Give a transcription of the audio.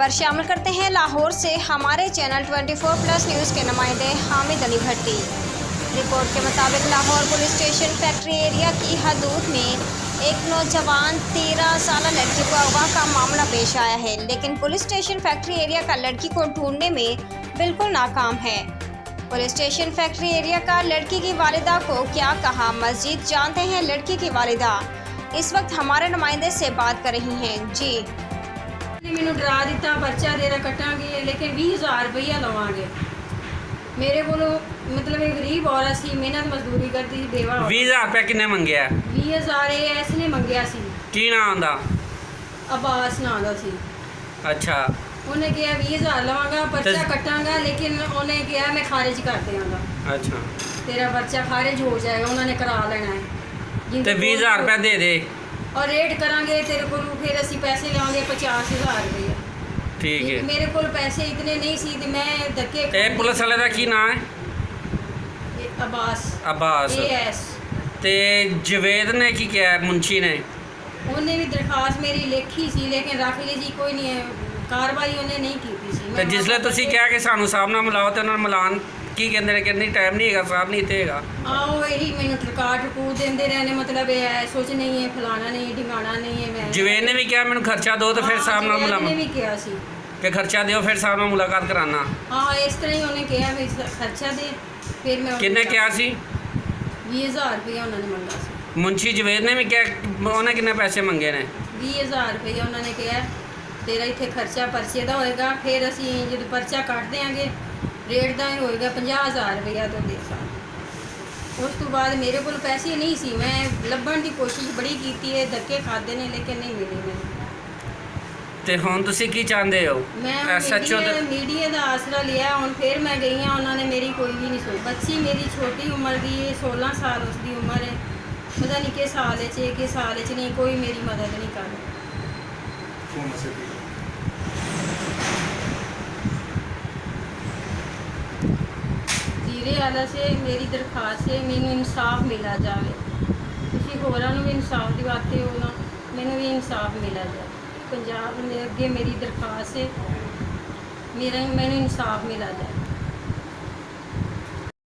खबर शामिल करते हैं लाहौर से हमारे चैनल 24+ न्यूज़ के नुमाइंदे हामिद अली भट्टी। रिपोर्ट के मुताबिक Lahore police station factory area की हदूद में एक नौजवान 13 साल लड़की को अगवा का मामला पेश आया है, लेकिन पुलिस स्टेशन फैक्ट्री एरिया का लड़की को ढूंढने में बिल्कुल नाकाम है। पुलिस स्टेशन फैक्ट्री एरिया का लड़की की वालिदा को क्या कहा, मज़ीद जानते हैं लड़की की वालिदा इस वक्त हमारे नुमाइंदे से बात कर रही हैं। जी मैनू डरा दिता, पर्चा देना कटांगे लेकिन 20,000 रुपया लवांगे। मेरे को मतलब एक गरीब औरत सी, मेहनत मजदूरी करती सी, बेवा। 20,000 रुपया किन्ने मंगया? 20,000 एस ने मंगया सी। की नाम आंदा? अब्बास नाम दा सी। अच्छा, उन्हें कहा 20,000 लवांगा, पर्चा कटांगा, लेकिन उन्हें कहा मैं खारिज कर देंगा। अच्छा, तेरा पर्चा खारिज हो जाएगा, उन्होंने करा लेना है। ते 20,000 रुपया दे दे और रेट करांगे तेरे को, फिर असी पैसे लवांगे 50,000 रुपया। ठीक है। मेरे को पैसे इतने नहीं सी ते मैं धक्के। ए पुलिस वाले दा की नाम है? अब्बास। अब्बास। एएस। ते जवेद ने की किया है, मुंशी ने? उन्हें भी दरखास्त मेरी लिखी सी, लेकिन रख ली जी, कोई नहीं है कार्रवाई उन्हें नहीं की सी। ते जिसले तुसी कहा कि सानू साहब नाल मिलाओ ते उन्होंने मिलान की कहंदे ने कि नहीं टाइम नहीं हैगा, साहब नहीं इत्थे हैगा। आओ यही मैंने ठरकाट ठकूर देंदे रहने, मतलब है सोच नहीं है, फलाना नहीं, ढिंगाना नहीं है। मैं जवेद ने भी कहा मैंने खर्चा दो तो फिर साहब नाल मिलावां। ने भी कहा सी कि खर्चा दियो फिर साहब नाल मुलाकात कराना। हाँ, इस तरह ही उन्हें कहा भी खर्चा दे, फिर मैं किन्ने क्या सी? 20,000 रुपया उन्होंने मंगा सी। मुंशी जवेद ने भी क्या, उन्हें किन्ने पैसे मंगे ने? 20,000 रुपया उन्होंने कहा तेरा इत्थे खर्चा पर्चे का होएगा, फिर असी जो पर्चा कट देंगे रेट का ही होएगा 50,000 रुपया तो दे सा। उस तो बाद मेरे को पैसे नहीं सी, मैं लभण की कोशिश बड़ी की है, धक्के खाते ने लेकिन नहीं मिले मैंने। ते हुण तुसी की चाहते हो? मैं SHO मीडिया का आसरा लिया, हुण फिर मैं गई हाँ, उन्होंने मेरी कोई भी नहीं सुनी। बच्ची मेरी छोटी उम्र की है, 16 साल उसकी उम्र है, पता नहीं किस साल के साल नहीं, कोई मेरी मदद नहीं कर रहा। जीरे वाला से मेरी दरखास्त है, मैनू इंसाफ मिला जाए। तुसीं होरां नूं भी इंसाफ दिवाते हो ना, मैनू भी इंसाफ मिला जाए। पंजाब ने अगे मेरी दरखास्त है, मैनू इंसाफ मिला जाए।